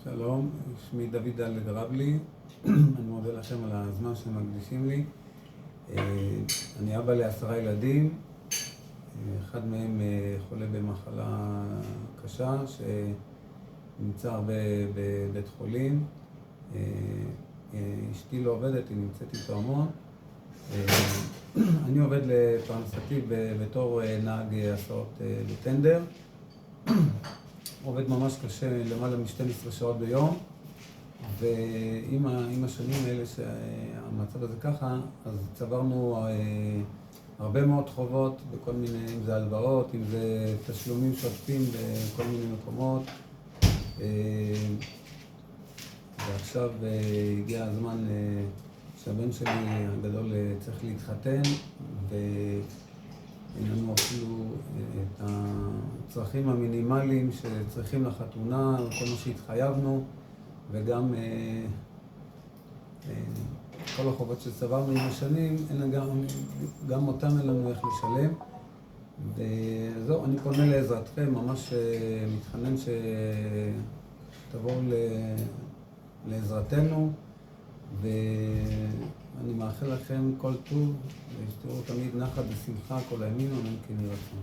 שלום, שמי דוד אלגרבלי, אני מודה לכם על הזמן שמקדישים לי. אני אבא ל10 ילדים, אחד מהם חולה במחלה קשה שנמצא הרבה בבית חולים. אשתי לא עובדת, היא נמצאת איתו המון. אני עובד לפרנסתי בתור נהג הסעות בטנדר. עובד ממש קשה, למעלה מ12 שעות ביום, ועם השנים האלה שהמצב הזה ככה, אז צברנו הרבה מאוד חובות בכל מיני, אם זה הלוואות, אם זה תשלומים שוטפים בכל מיני מקומות. ועכשיו הגיע הזמן שהבן שלי הגדול צריך להתחתן, אין לנו אפילו את הצרכים המינימליים שצריכים לחתונה, כל מה שהתחייבנו, וגם כל החובות שצברנו עם השנים, גם אותם אין לנו איך לשלם. וזהו, אני פונה לעזרתכם, ממש מתחנן שתבואו לעזרתנו, ואני מאחל לכם כל טוב, ושתראו תמיד נחת ושמחה כל הימים, אמן כן יהי רצון.